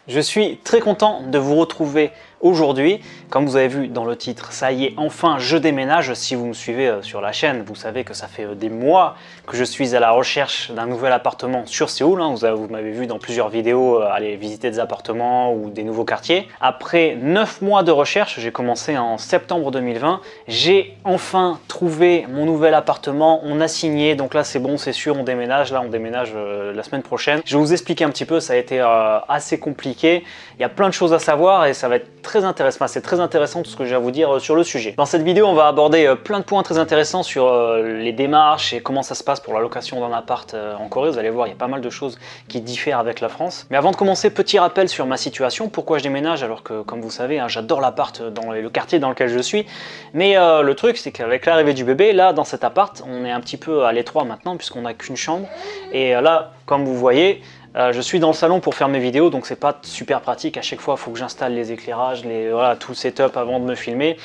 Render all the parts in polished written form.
Je suis très content de vous retrouver aujourd'hui. Comme vous avez vu dans le titre, ça y est, enfin je déménage. Si vous me suivez sur la chaîne, vous savez que ça fait des mois que je suis à la recherche d'un nouvel appartement sur Séoul. Vous m'avez vu dans plusieurs vidéos aller visiter des appartements ou des nouveaux quartiers. Après 9 mois de recherche, j'ai commencé en septembre 2020. J'ai enfin trouvé mon nouvel appartement. On a signé, donc là c'est bon, c'est sûr, on déménage. Là on déménage la semaine prochaine. Je vais vous expliquer un petit peu, ça a été assez compliqué. Il y a plein de choses à savoir et ça va être très intéressant. C'est très intéressant tout ce que j'ai à vous dire sur le sujet. Dans cette vidéo, on va aborder plein de points très intéressants sur les démarches et comment ça se passe pour la location d'un appart en Corée. Vous allez voir, il y a pas mal de choses qui diffèrent avec la France. Mais avant de commencer, petit rappel sur ma situation. Pourquoi je déménage alors que, comme vous savez, j'adore l'appart dans le quartier dans lequel je suis. Mais le truc, c'est qu'avec l'arrivée du bébé, là, dans cet appart, on est un petit peu à l'étroit maintenant puisqu'on n'a qu'une chambre. Et là, comme vous voyez, je suis dans le salon pour faire mes vidéos, donc c'est pas super pratique. À chaque fois, il faut que j'installe les éclairages, tout le setup avant de me filmer.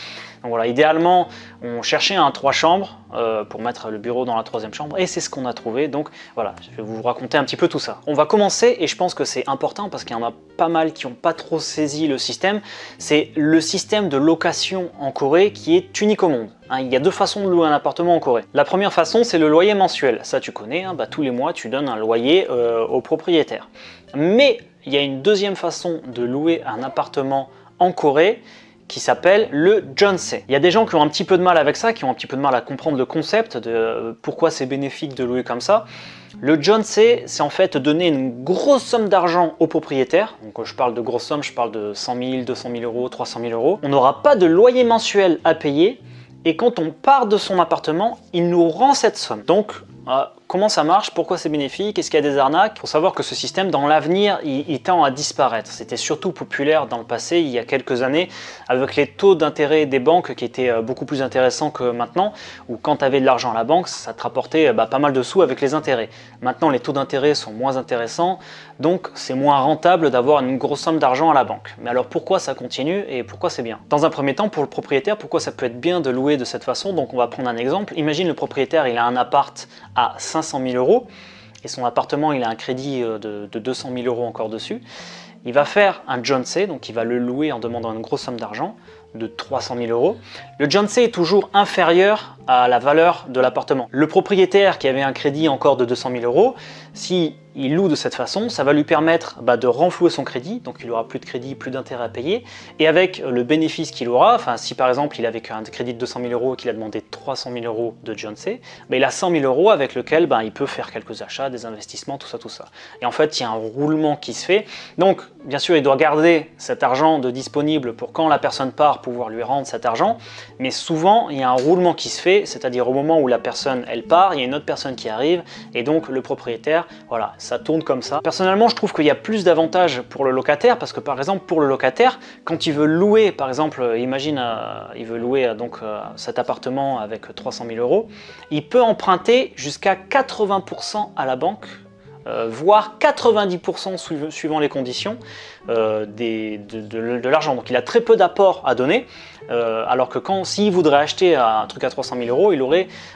Donc voilà, idéalement, on cherchait un 3 chambres pour mettre le bureau dans la 3e chambre et c'est ce qu'on a trouvé. Donc voilà, je vais vous raconter un petit peu tout ça. On va commencer et je pense que c'est important parce qu'il y en a pas mal qui n'ont pas trop saisi le système. C'est le système de location en Corée qui est unique au monde. Il y a deux façons de louer un appartement en Corée. La première façon, c'est le loyer mensuel. Ça, tu connais, tous les mois, tu donnes un loyer au propriétaire. Mais il y a une deuxième façon de louer un appartement en Corée qui s'appelle le jeonse. Il y a des gens qui ont un petit peu de mal avec ça, qui ont un petit peu de mal à comprendre le concept de pourquoi c'est bénéfique de louer comme ça. Le jeonse, c'est en fait donner une grosse somme d'argent au propriétaire. Donc je parle de grosse somme, je parle de 100 000, 200 000 euros, 300 000 euros. On n'aura pas de loyer mensuel à payer et quand on part de son appartement, il nous rend cette somme. Donc, comment ça marche? Pourquoi c'est bénéfique? Est-ce qu'il y a des arnaques? Il faut savoir que ce système, dans l'avenir, il tend à disparaître. C'était surtout populaire dans le passé, il y a quelques années, avec les taux d'intérêt des banques qui étaient beaucoup plus intéressants que maintenant, où quand tu avais de l'argent à la banque, ça te rapportait pas mal de sous avec les intérêts. Maintenant, les taux d'intérêt sont moins intéressants, donc c'est moins rentable d'avoir une grosse somme d'argent à la banque. Mais alors pourquoi ça continue et pourquoi c'est bien? Dans un premier temps, pour le propriétaire, pourquoi ça peut être bien de louer de cette façon? Donc on va prendre un exemple. Imagine le propriétaire, il a un appart à 500 000 euros et son appartement il a un crédit de 200 000 euros encore dessus. Il va faire un jeonse, donc il va le louer en demandant une grosse somme d'argent de 300 000 euros. Le jeonse est toujours inférieur à la valeur de l'appartement. Le propriétaire qui avait un crédit encore de 200 000 euros, si il loue de cette façon, ça va lui permettre de renflouer son crédit, donc il aura plus de crédit, plus d'intérêt à payer, et avec le bénéfice qu'il aura, si par exemple il avait un crédit de 200 000 euros et qu'il a demandé 300 000 euros de jeonse, il a 100 000 euros avec lequel il peut faire quelques achats, des investissements, tout ça. Et en fait, il y a un roulement qui se fait, donc bien sûr il doit garder cet argent de disponible pour quand la personne part, pouvoir lui rendre cet argent, mais souvent il y a un roulement qui se fait, c'est-à-dire au moment où la personne elle part, il y a une autre personne qui arrive, et donc le propriétaire, voilà, ça tourne comme ça. Personnellement, je trouve qu'il y a plus d'avantages pour le locataire parce que par exemple pour le locataire, quand il veut louer, par exemple, imagine il veut louer cet appartement avec 300 000 euros, il peut emprunter jusqu'à 80% à la banque, voire 90% suivant les conditions de l'argent. Donc il a très peu d'apport à donner, alors que s'il voudrait acheter un truc à 300 000 euros,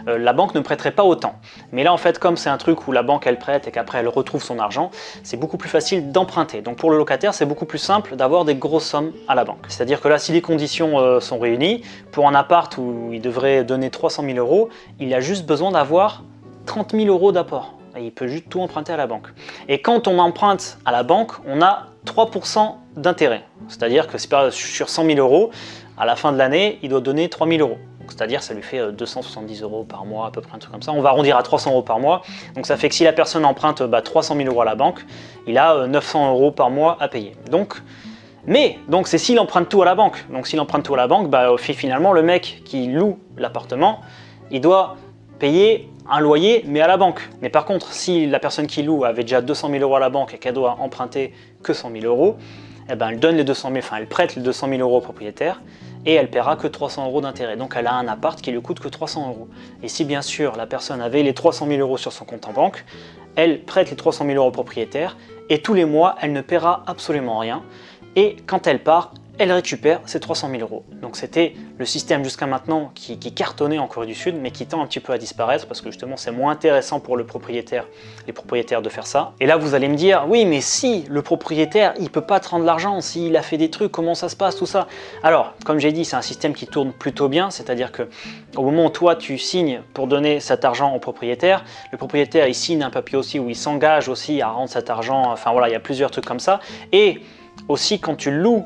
la banque ne prêterait pas autant. Mais là en fait, comme c'est un truc où la banque elle prête et qu'après elle retrouve son argent, c'est beaucoup plus facile d'emprunter. Donc pour le locataire, c'est beaucoup plus simple d'avoir des grosses sommes à la banque. C'est-à-dire que là, si les conditions sont réunies, pour un appart où il devrait donner 300 000 euros, il a juste besoin d'avoir 30 000 euros d'apport. Et il peut juste tout emprunter à la banque. Et quand on emprunte à la banque, on a 3% d'intérêt. C'est-à-dire que sur 100 000 euros, à la fin de l'année, il doit donner 3 000 euros. C'est-à-dire ça lui fait 270 euros par mois, à peu près un truc comme ça. On va arrondir à 300 euros par mois. Donc ça fait que si la personne emprunte 300 000 euros à la banque, il a 900 euros par mois à payer. Donc c'est s'il emprunte tout à la banque. Donc s'il emprunte tout à la banque, finalement le mec qui loue l'appartement, il doit payer un loyer, mais à la banque. Mais par contre, si la personne qui loue avait déjà 200 000 euros à la banque et qu'elle doit emprunter que 100 000 euros, elle donne les 200 000, elle prête les 200 000 euros au propriétaire et elle paiera que 300 euros d'intérêt. Donc elle a un appart qui lui coûte que 300 euros. Et si bien sûr la personne avait les 300 000 euros sur son compte en banque, elle prête les 300 000 euros au propriétaire et tous les mois, elle ne paiera absolument rien. Et quand elle part, elle récupère ses 300 000 euros. Donc c'était le système jusqu'à maintenant qui cartonnait en Corée du Sud, mais qui tend un petit peu à disparaître parce que justement c'est moins intéressant pour les propriétaires de faire ça. Et là vous allez me dire, oui mais si le propriétaire il peut pas te rendre l'argent, s'il a fait des trucs, comment ça se passe tout ça? Alors comme j'ai dit, c'est un système qui tourne plutôt bien, c'est-à-dire que au moment où toi tu signes pour donner cet argent au propriétaire, le propriétaire il signe un papier aussi où il s'engage aussi à rendre cet argent, enfin voilà, il y a plusieurs trucs comme ça. Et aussi quand tu loues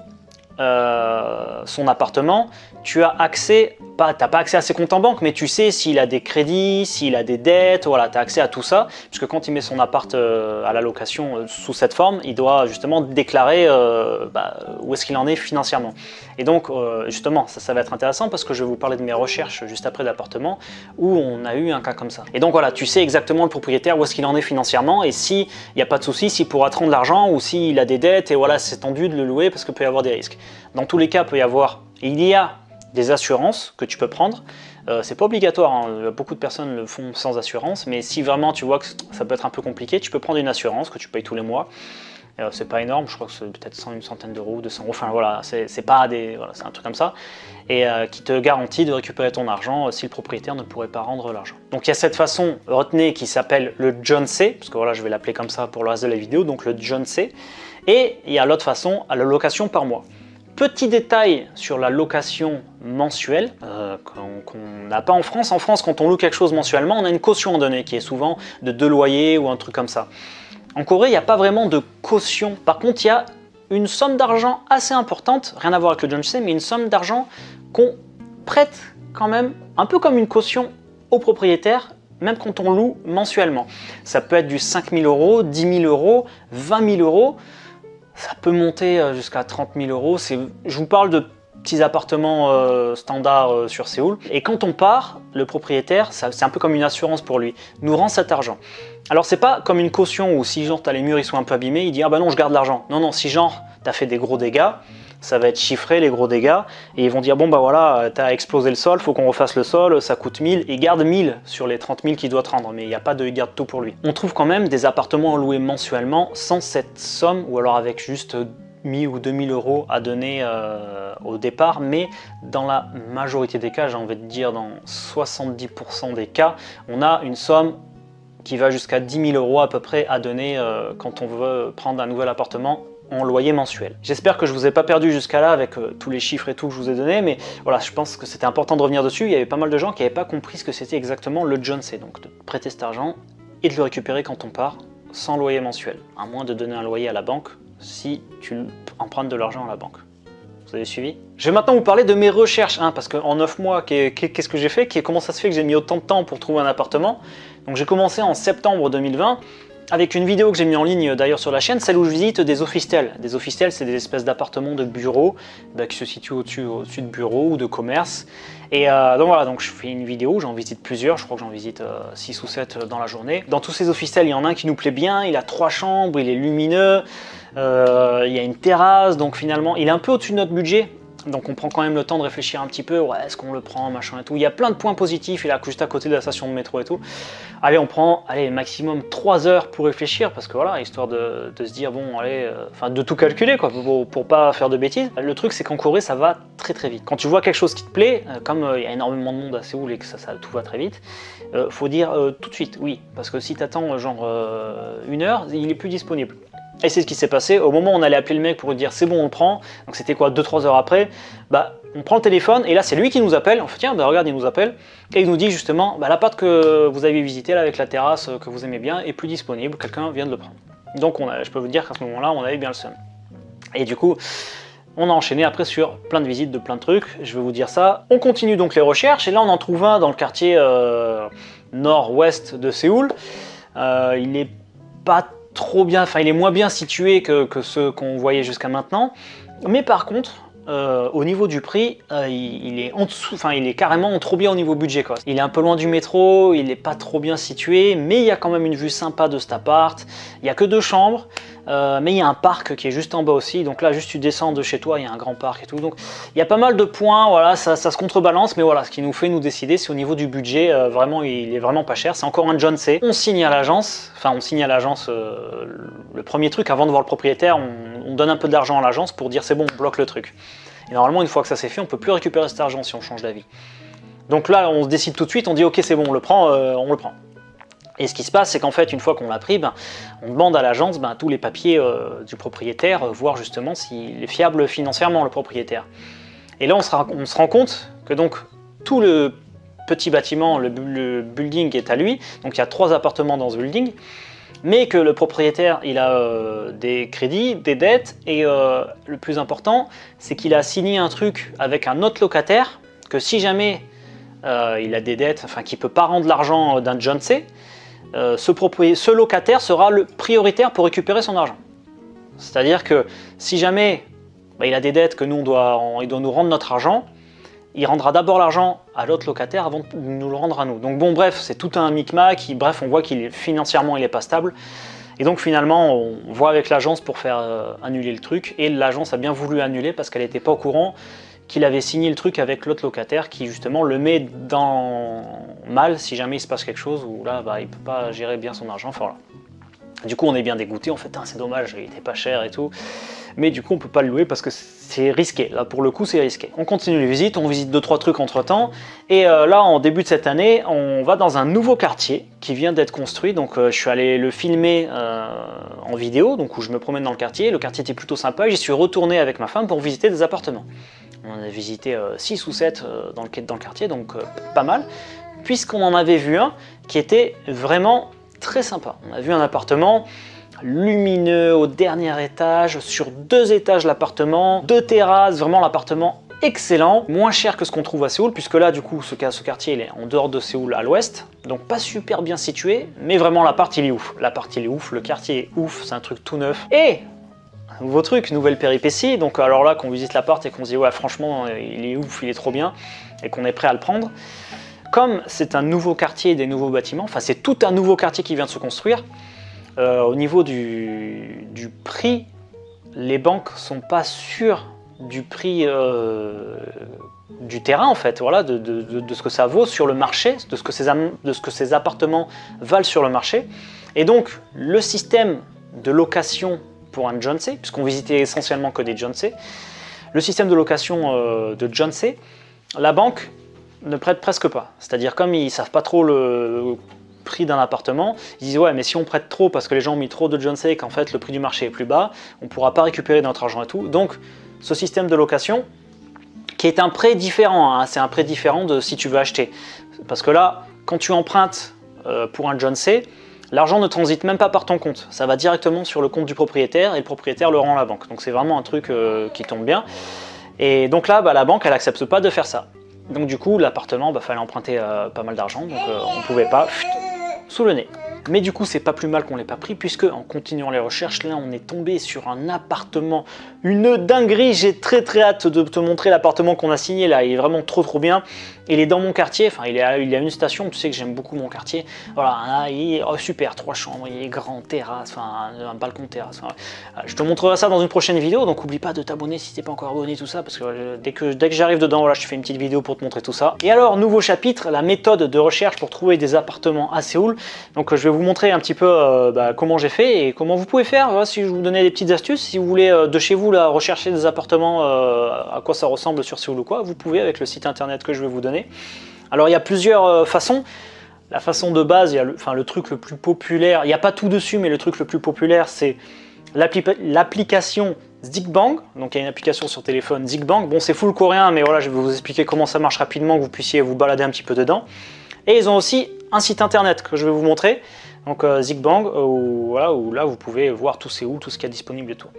son appartement, tu as accès, t'as pas accès à ses comptes en banque, mais tu sais s'il a des crédits, s'il a des dettes, voilà, tu as accès à tout ça, puisque quand il met son appart à la location sous cette forme, il doit justement déclarer où est-ce qu'il en est financièrement. Et donc justement, ça va être intéressant parce que je vais vous parler de mes recherches juste après l'appartement où on a eu un cas comme ça. Et donc voilà, tu sais exactement le propriétaire où est-ce qu'il en est financièrement et s'il n'y a pas de souci, s'il pourra te rendre l'argent ou s'il a des dettes et voilà, c'est tendu de le louer parce qu'il peut y avoir des risques. Dans tous les cas, il y a des assurances que tu peux prendre. C'est pas obligatoire, hein. Beaucoup de personnes le font sans assurance, mais si vraiment tu vois que ça peut être un peu compliqué, tu peux prendre une assurance que tu payes tous les mois. C'est pas énorme, je crois que c'est peut-être une centaine d'euros, 200 euros, enfin voilà, c'est pas des, voilà, c'est un truc comme ça, et qui te garantit de récupérer ton argent si le propriétaire ne pourrait pas rendre l'argent. Donc il y a cette façon, retenez, qui s'appelle le Jeonse, parce que voilà, je vais l'appeler comme ça pour le reste de la vidéo, donc le Jeonse, et il y a l'autre façon, à la location par mois. Petit détail sur la location mensuelle qu'on n'a pas en France. En France, quand on loue quelque chose mensuellement, on a une caution à donner qui est souvent de 2 loyers ou un truc comme ça. En Corée, il n'y a pas vraiment de caution. Par contre, il y a une somme d'argent assez importante, rien à voir avec le Jeonse, mais une somme d'argent qu'on prête quand même, un peu comme une caution au propriétaire, même quand on loue mensuellement. Ça peut être du 5 000 euros, 10 000 euros, 20 000 euros. Ça peut monter jusqu'à 30 000 euros. Je vous parle de petits appartements standards sur Séoul. Et quand on part, le propriétaire, c'est un peu comme une assurance pour lui, nous rend cet argent. Alors c'est pas comme une caution où si genre t'as les murs ils sont un peu abîmés, il dit ah bah non je garde l'argent. Non, si genre t'as fait des gros dégâts, ça va être chiffré les gros dégâts et ils vont dire bon bah voilà t'as explosé le sol, faut qu'on refasse le sol, ça coûte 1000 et garde 1000 sur les 30 000 qu'il doit te rendre, mais il n'y a pas de garde tout pour lui. On trouve quand même des appartements loués mensuellement sans cette somme ou alors avec juste 1000 ou 2000 euros à donner au départ, mais dans la majorité des cas, j'ai envie de dire dans 70% des cas, on a une somme qui va jusqu'à 10 000 euros à peu près à donner quand on veut prendre un nouvel appartement en loyer mensuel. J'espère que je vous ai pas perdu jusqu'à là avec tous les chiffres et tout que je vous ai donné, mais voilà, je pense que c'était important de revenir dessus. Il y avait pas mal de gens qui n'avaient pas compris ce que c'était exactement le Jeonse, donc de prêter cet argent et de le récupérer quand on part sans loyer mensuel, à moins de donner un loyer à la banque si tu empruntes de l'argent à la banque. Vous avez suivi? Je vais maintenant vous parler de mes recherches, parce qu'en 9 mois, qu'est-ce que j'ai fait? Comment ça se fait que j'ai mis autant de temps pour trouver un appartement? Donc j'ai commencé en septembre 2020 avec une vidéo que j'ai mis en ligne d'ailleurs sur la chaîne, celle où je visite des offices-tels. Des offices-tels, c'est des espèces d'appartements de bureaux qui se situent au-dessus de bureaux ou de commerces. Et donc voilà, donc je fais une vidéo, j'en visite plusieurs, je crois que j'en visite 6 ou 7 dans la journée. Dans tous ces offices-tels, il y en a un qui nous plaît bien, il a 3 chambres, il est lumineux, il y a une terrasse, donc finalement, il est un peu au-dessus de notre budget. Donc on prend quand même le temps de réfléchir un petit peu, ouais, est-ce qu'on le prend, machin et tout. Il y a plein de points positifs, il est juste à côté de la station de métro et tout. Allez, on prend maximum 3 heures pour réfléchir, parce que voilà, histoire de se dire, bon, allez, de tout calculer, quoi, pour pas faire de bêtises. Le truc, c'est qu'en Corée, ça va très très vite. Quand tu vois quelque chose qui te plaît, comme il y a énormément de monde à Séoul et que tout va très vite, faut dire tout de suite, oui, parce que si t'attends genre 1 heure, il est plus disponible. Et c'est ce qui s'est passé, au moment où on allait appeler le mec pour lui dire c'est bon on le prend, donc c'était quoi 2-3 heures après, on prend le téléphone et là c'est lui qui nous appelle, on fait tiens regarde il nous appelle, et il nous dit justement l'appart que vous avez visité là avec la terrasse que vous aimez bien est plus disponible, quelqu'un vient de le prendre. Donc je peux vous dire qu'à ce moment là on avait bien le seum. Et du coup on a enchaîné après sur plein de visites de plein de trucs, je vais vous dire ça. On continue donc les recherches et là on en trouve un dans le quartier nord-ouest de Séoul, il est pas trop bien, il est moins bien situé que ceux qu'on voyait jusqu'à maintenant, mais par contre au niveau du prix il est en dessous, il est carrément trop bien au niveau budget quoi. Il est un peu loin du métro, il est pas trop bien situé, mais il y a quand même une vue sympa de cet appart, il y a que 2 chambres, mais il y a un parc qui est juste en bas aussi, donc là juste tu descends de chez toi, il y a un grand parc et tout, donc il y a pas mal de points, voilà, ça se contrebalance, mais voilà, ce qui nous fait nous décider, c'est au niveau du budget, vraiment il est vraiment pas cher, c'est encore un John C. On signe à l'agence, le premier truc, avant de voir le propriétaire, on donne un peu d'argent à l'agence pour dire c'est bon, on bloque le truc. Et normalement une fois que ça c'est fait, on peut plus récupérer cet argent si on change d'avis. Donc là on se décide tout de suite, on dit ok c'est bon, on le prend. Et ce qui se passe, c'est qu'en fait, une fois qu'on l'a pris, on demande à l'agence tous les papiers du propriétaire, voir justement s'il est fiable financièrement, le propriétaire. Et là, on se rend compte que donc tout le petit bâtiment, le building est à lui, donc il y a 3 appartements dans ce building, mais que le propriétaire, il a des crédits, des dettes, et le plus important, c'est qu'il a signé un truc avec un autre locataire, que si jamais il a des dettes, enfin qu'il ne peut pas rendre l'argent d'un John C., ce locataire sera le prioritaire pour récupérer son argent. C'est-à-dire que si jamais il a des dettes que nous il doit nous rendre notre argent, il rendra d'abord l'argent à l'autre locataire avant de nous le rendre à nous. Donc bon bref, c'est tout un micmac, bref on voit financièrement il n'est pas stable. Et donc finalement on voit avec l'agence pour faire annuler le truc, et l'agence a bien voulu annuler parce qu'elle n'était pas au courant qu'il avait signé le truc avec l'autre locataire qui justement le met dans mal si jamais il se passe quelque chose où là il peut pas gérer bien son argent. Enfin, voilà. Du coup on est bien dégoûté, on fait c'est dommage, il était pas cher et tout, mais du coup on peut pas le louer parce que c'est risqué, là pour le coup c'est risqué. On continue les visites, on visite 2-3 trucs entre temps, et là en début de cette année on va dans un nouveau quartier qui vient d'être construit, donc je suis allé le filmer en vidéo, donc où je me promène dans le quartier était plutôt sympa, et j'y suis retourné avec ma femme pour visiter des appartements. On a visité 6 ou 7 dans le quartier, donc pas mal, puisqu'on en avait vu un qui était vraiment très sympa. On a vu un appartement lumineux au dernier étage, sur 2 étages l'appartement, 2 terrasses, vraiment l'appartement excellent, moins cher que ce qu'on trouve à Séoul, puisque là du coup ce quartier il est en dehors de Séoul à l'ouest, donc pas super bien situé, mais vraiment l'appart il est ouf. L'appart il est ouf, le quartier est ouf, c'est un truc tout neuf. Et nouveau truc, nouvelle péripétie, donc alors là qu'on visite l'appart et qu'on se dit ouais franchement il est ouf, il est trop bien, et qu'on est prêt à le prendre, comme c'est un nouveau quartier, des nouveaux bâtiments, enfin c'est tout un nouveau quartier qui vient de se construire, au niveau du prix, les banques sont pas sûres du prix du terrain en fait, voilà, de ce que ça vaut sur le marché, de ce que ces appartements valent sur le marché, et donc le système de location pour un John C, puisqu'on visitait essentiellement que des John C, le système de location de John C, la banque ne prête presque pas. C'est-à-dire comme ils ne savent pas trop le prix d'un appartement, ils disent ouais mais si on prête trop parce que les gens ont mis trop de John C et qu'en fait le prix du marché est plus bas, on ne pourra pas récupérer notre argent et tout. Donc ce système de location, qui est un prêt différent, c'est un prêt différent de si tu veux acheter. Parce que là, quand tu empruntes pour un John C, l'argent ne transite même pas par ton compte, ça va directement sur le compte du propriétaire et le propriétaire le rend à la banque. Donc c'est vraiment un truc qui tombe bien. Et donc là, la banque, elle accepte pas de faire ça. Donc du coup, l'appartement, fallait emprunter pas mal d'argent, donc on pouvait pas sous le nez. Mais du coup, c'est pas plus mal qu'on l'ait pas pris, puisque en continuant les recherches, là, on est tombé sur un appartement, une dinguerie. J'ai très hâte de te montrer l'appartement qu'on a signé là. Il est vraiment trop bien. Il est dans mon quartier, enfin il a une station, tu sais que j'aime beaucoup mon quartier. Voilà, là, il est super, 3 chambres, il est grand, terrasse, enfin un balcon terrasse. Enfin, je te montrerai ça dans une prochaine vidéo, donc oublie pas de t'abonner si t'es pas encore abonné, tout ça, parce que dès que j'arrive dedans, voilà, je te fais une petite vidéo pour te montrer tout ça. Et alors, nouveau chapitre, la méthode de recherche pour trouver des appartements à Séoul. Donc je vais vous montrer un petit peu comment j'ai fait et comment vous pouvez faire. Voilà, si je vous donnais des petites astuces, si vous voulez de chez vous là, rechercher des appartements, à quoi ça ressemble sur Séoul ou quoi, vous pouvez avec le site internet que je vais vous donner. Alors il y a plusieurs façons. La façon de base, il y a le truc le plus populaire, il n'y a pas tout dessus, mais le truc le plus populaire, c'est l'application Zikbang. Donc il y a une application sur téléphone Zikbang. Bon, c'est full coréen, mais voilà, je vais vous expliquer comment ça marche rapidement, que vous puissiez vous balader un petit peu dedans. Et ils ont aussi un site internet que je vais vous montrer, donc Zikbang, où là vous pouvez voir tout c'est où, tout ce qu'il y a disponible et tout.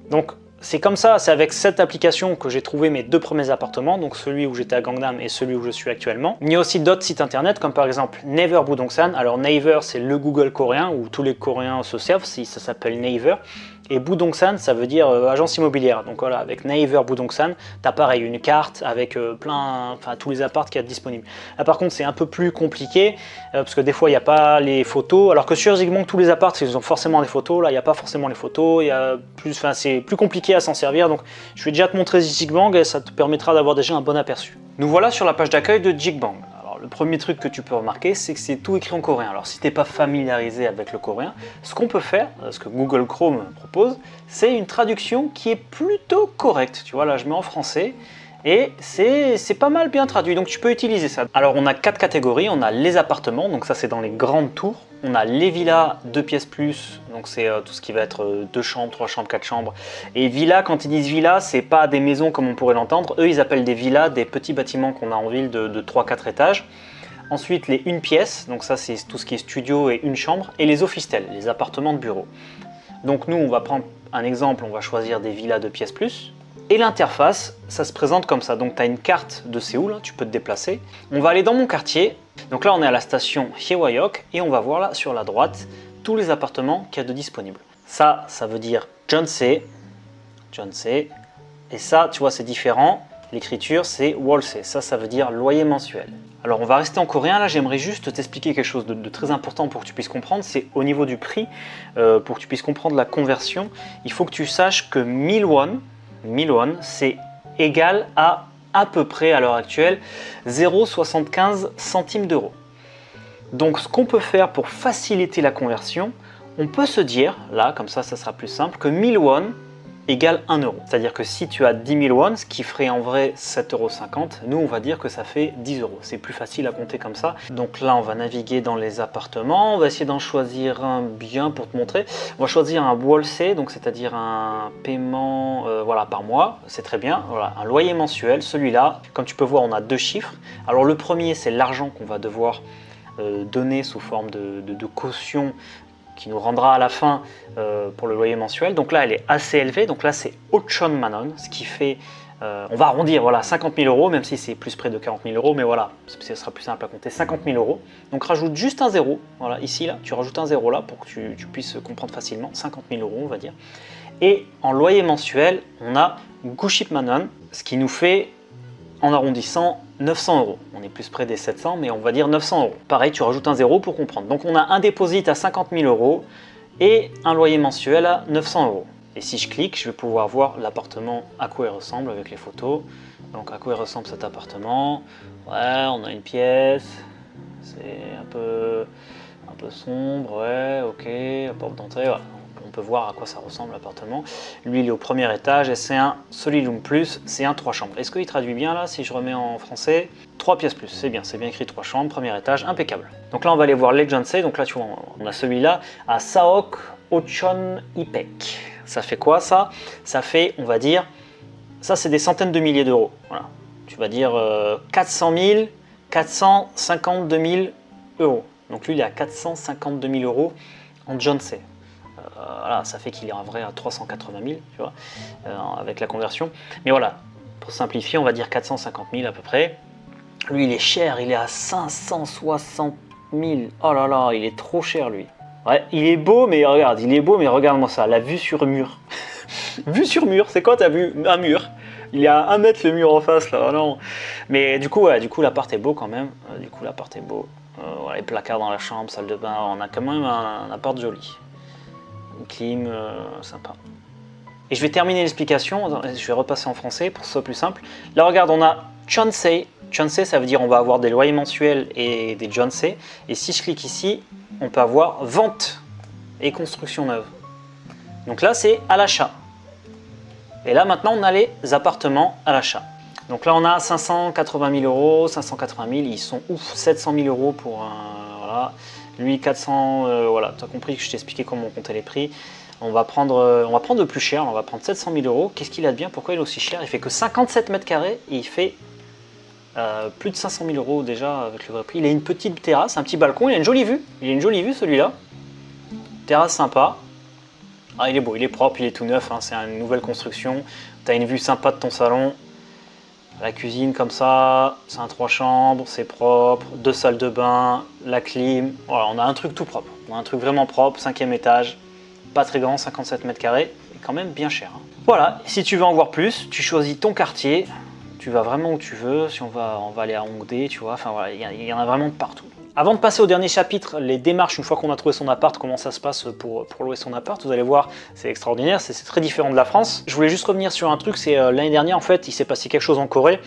Donc c'est comme ça, c'est avec cette application que j'ai trouvé mes 2 premiers appartements, donc celui où j'étais à Gangnam et celui où je suis actuellement. Il y a aussi d'autres sites internet, comme par exemple Naver Budongsan. Alors Naver, c'est le Google coréen, où tous les Coréens se servent, ça s'appelle Naver. Et Budongsan, ça veut dire agence immobilière. Donc voilà, avec Naver Budongsan, tu as pareil une carte avec tous les apparts qu'il y a disponibles. Là par contre, c'est un peu plus compliqué parce que des fois, il n'y a pas les photos. Alors que sur Zigbank, tous les apparts, ils ont forcément des photos. Là, il n'y a pas forcément les photos. C'est plus compliqué à s'en servir. Donc je vais déjà te montrer Zigbank et ça te permettra d'avoir déjà un bon aperçu. Nous voilà sur la page d'accueil de Zigbank. Le premier truc que tu peux remarquer, c'est que c'est tout écrit en coréen. Alors si tu n'es pas familiarisé avec le coréen, ce qu'on peut faire, ce que Google Chrome propose, c'est une traduction qui est plutôt correcte. Tu vois, là je mets en français et c'est pas mal bien traduit, donc tu peux utiliser ça. Alors on a 4 catégories, on a les appartements, donc ça c'est dans les grandes tours. On a les villas 2 pièces plus, donc c'est tout ce qui va être 2 chambres, 3 chambres, 4 chambres. Et villa, quand ils disent villa, c'est pas des maisons comme on pourrait l'entendre. Eux, ils appellent des villas des petits bâtiments qu'on a en ville de 3-4 étages. Ensuite, les 1 pièce, donc ça c'est tout ce qui est studio et une chambre. Et les officetels, les appartements de bureau. Donc nous, on va prendre un exemple, on va choisir des villas 2 pièces plus. Et l'interface, ça se présente comme ça. Donc tu as une carte de Séoul, tu peux te déplacer. On va aller dans mon quartier. Donc là, on est à la station Haewayok et on va voir là sur la droite tous les appartements qu'il y a de disponibles. Ça veut dire Jeonse. Et ça, tu vois, c'est différent. L'écriture, c'est Wolse. Ça veut dire loyer mensuel. Alors, on va rester en coréen. Là, j'aimerais juste t'expliquer quelque chose de très important pour que tu puisses comprendre. C'est au niveau du prix, pour que tu puisses comprendre la conversion. Il faut que tu saches que 1000 won, c'est égal à peu près à l'heure actuelle 0,75 centimes d'euros. Donc ce qu'on peut faire pour faciliter la conversion, on peut se dire, là comme ça sera plus simple, que 1000 won égale 1 euro. C'est-à-dire que si tu as 10 000 won, ce qui ferait en vrai 7,50 €, nous on va dire que ça fait 10 euros. C'est plus facile à compter comme ça. Donc là on va naviguer dans les appartements, on va essayer d'en choisir un bien pour te montrer. On va choisir un Wolse, donc c'est-à-dire un paiement voilà, par mois, c'est très bien. Voilà, un loyer mensuel, celui-là, comme tu peux voir on a 2 chiffres. Alors le premier c'est l'argent qu'on va devoir donner sous forme de caution qui nous rendra à la fin pour le loyer mensuel. Donc là, elle est assez élevée. Donc là, c'est 8,000 won, ce qui fait, on va arrondir, voilà, 50 000 €, même si c'est plus près de 40 000 €, mais voilà, ce sera plus simple à compter, 50 000 €. Donc rajoute juste un zéro, voilà, ici, là, tu rajoutes un zéro là pour que tu puisses comprendre facilement, 50 000 €, on va dire. Et en loyer mensuel, on a Guship Manon, ce qui nous fait, en arrondissant, 900 €. On est plus près des 700, mais on va dire 900 €. Pareil, tu rajoutes un zéro pour comprendre. Donc on a un dépôt à 50 000 € et un loyer mensuel à 900 €. Et si je clique, je vais pouvoir voir l'appartement à quoi il ressemble avec les photos. Donc à quoi il ressemble cet appartement. Ouais, on a une pièce. C'est un peu sombre, ouais, ok. La porte d'entrée, voilà. On peut voir à quoi ça ressemble l'appartement. Lui, il est au premier étage et c'est un Solilum Plus, c'est un 3 chambres. Est-ce qu'il traduit bien là si je remets en français? 3 pièces plus, c'est bien écrit 3 chambres, premier étage, impeccable. Donc là, on va aller voir les Jeonse. Donc là, tu vois, on a celui-là à Saok Ochon Ipek. Ça fait quoi ça? Ça fait, on va dire, ça c'est des centaines de milliers d'euros. Voilà. Tu vas dire 400 000, 452 000 euros. Donc lui, il est à 452 000 € en Jeonse. Voilà, ça fait qu'il est en vrai à 380 000, tu vois, avec la conversion. Mais voilà, pour simplifier, on va dire 450 000 à peu près. Lui, il est cher, il est à 560 000. Oh là là, il est trop cher, lui. Ouais, il est beau, mais regarde, regarde-moi ça, la vue sur mur. Vue sur mur, c'est quoi ta vue? Un mur. Il est à 1 mètre le mur en face, là, oh non. Mais du coup, ouais, l'appart est beau quand même. Voilà, les placards dans la chambre, salle de bain, on a quand même un appart joli. Une clim sympa. Et je vais terminer l'explication, je vais repasser en français pour que ce soit plus simple. Là regarde, on a Jeonse. Jeonse, ça veut dire on va avoir des loyers mensuels et des Jeonse. Et si je clique ici, on peut avoir vente et construction neuve. Donc là c'est à l'achat. Et là maintenant on a les appartements à l'achat. Donc là on a 580 000 €, 580 000, ils sont ouf, 700 000 € pour un... Voilà. Lui 400, voilà, tu as compris que je t'ai expliqué comment on comptait les prix. On va prendre le plus cher, on va prendre 700 000 €. Qu'est-ce qu'il a de bien? Pourquoi il est aussi cher? Il fait que 57 mètres carrés et il fait plus de 500 000 € déjà avec le vrai prix. Il a une petite terrasse, un petit balcon, il a une jolie vue. Il a une jolie vue celui-là. Terrasse sympa. Ah, il est beau, il est propre, il est tout neuf, hein, c'est une nouvelle construction. Tu as une vue sympa de ton salon. La cuisine comme ça, c'est un 3 chambres, c'est propre, 2 salles de bain, la clim. Voilà, on a un truc tout propre. On a un truc vraiment propre, 5e étage, pas très grand, 57 mètres carrés. quand même bien cher. Hein. Voilà, si tu veux en voir plus, tu choisis ton quartier, tu vas vraiment où tu veux. Si on va aller à Hongdae, tu vois, enfin voilà, il y en a vraiment de partout. Avant de passer au dernier chapitre, les démarches, une fois qu'on a trouvé son appart, comment ça se passe pour louer son appart, vous allez voir, c'est extraordinaire, c'est très différent de la France. Je voulais juste revenir sur un truc, c'est l'année dernière, en fait, il s'est passé quelque chose en Corée.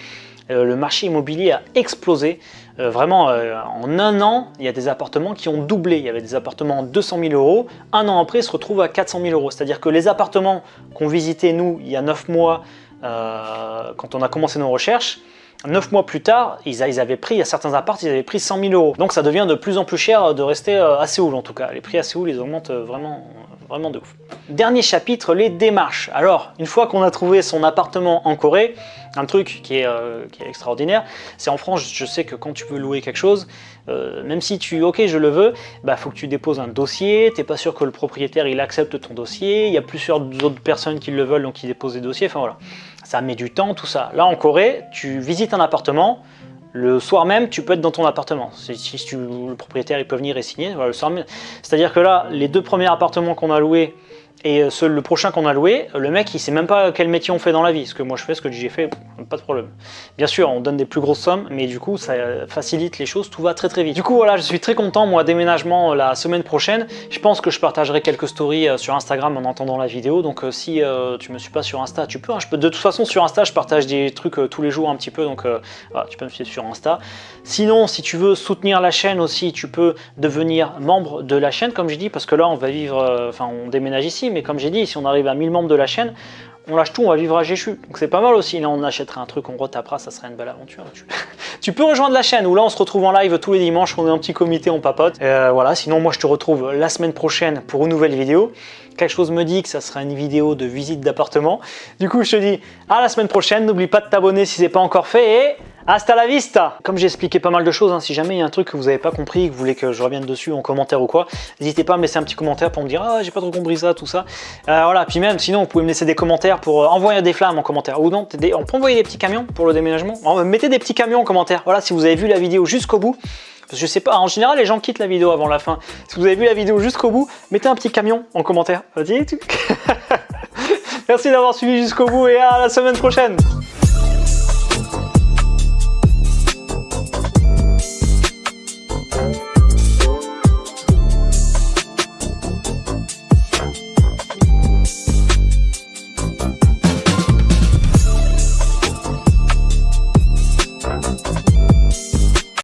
Le marché immobilier a explosé. Vraiment, en un an, il y a des appartements qui ont doublé. Il y avait des appartements à 200 000 euros. Un an après, ils se retrouvent à 400 000 euros. C'est-à-dire que les appartements qu'on visitait, nous, il y a 9 mois, quand on a commencé nos recherches, 9 mois plus tard, ils avaient pris, il y a certains apparts, ils avaient pris 100 000 euros. Donc ça devient de plus en plus cher de rester à Séoul en tout cas. Les prix à Séoul, ils augmentent vraiment de ouf. Dernier chapitre, les démarches. Alors, une fois qu'on a trouvé son appartement en Corée, un truc qui est extraordinaire, c'est en France, je sais que quand tu veux louer quelque chose, même si ok, je le veux, bah, faut que tu déposes un dossier, t'es pas sûr que le propriétaire il accepte ton dossier, il y a plusieurs autres personnes qui le veulent, donc ils déposent des dossiers, enfin voilà. Ça met du temps, tout ça. Là, en Corée, tu visites un appartement, le soir même, tu peux être dans ton appartement. Si le propriétaire il peut venir et signer, voilà, le soir même. C'est-à-dire que là, les 2 premiers appartements qu'on a loués et le prochain qu'on a loué, le mec il sait même pas quel métier on fait dans la vie. Ce que moi je fais, ce que j'ai fait, pas de problème. Bien sûr, on donne des plus grosses sommes, mais du coup ça facilite les choses, tout va très très vite. Du coup voilà, je suis très content, moi, déménagement la semaine prochaine. Je pense que je partagerai quelques stories sur Instagram en entendant la vidéo. Donc si tu me suis pas sur Insta, tu peux, hein, de toute façon sur Insta je partage des trucs tous les jours un petit peu, donc voilà, tu peux me suivre sur Insta. Sinon, si tu veux soutenir la chaîne aussi, tu peux devenir membre de la chaîne, comme je dis, parce que là on va vivre, on déménage ici, mais comme j'ai dit, si on arrive à 1000 membres de la chaîne, on lâche tout, on va vivre à Jeju. Donc c'est pas mal aussi. Là, on achèterait un truc, on retapera, ça serait une belle aventure. Tu peux rejoindre la chaîne où là, on se retrouve en live tous les dimanches. On est un petit comité, on papote. Voilà. Sinon, moi, je te retrouve la semaine prochaine pour une nouvelle vidéo. Quelque chose me dit que ça sera une vidéo de visite d'appartement. Du coup, je te dis à la semaine prochaine. N'oublie pas de t'abonner si c'est pas encore fait et hasta la vista. Comme j'ai expliqué pas mal de choses, hein, si jamais il y a un truc que vous n'avez pas compris, que vous voulez que je revienne dessus en commentaire ou quoi, n'hésitez pas à me laisser un petit commentaire pour me dire ah j'ai pas trop compris ça, tout ça. Voilà. Puis même sinon, vous pouvez me laisser des commentaires pour envoyer des flammes en commentaire ou non. On peut envoyer des petits camions pour le déménagement. Mettez des petits camions en commentaire. Voilà, si vous avez vu la vidéo jusqu'au bout. Parce que je sais pas, en général les gens quittent la vidéo avant la fin. Si vous avez vu la vidéo jusqu'au bout, mettez un petit camion en commentaire. Merci d'avoir suivi jusqu'au bout et à la semaine prochaine.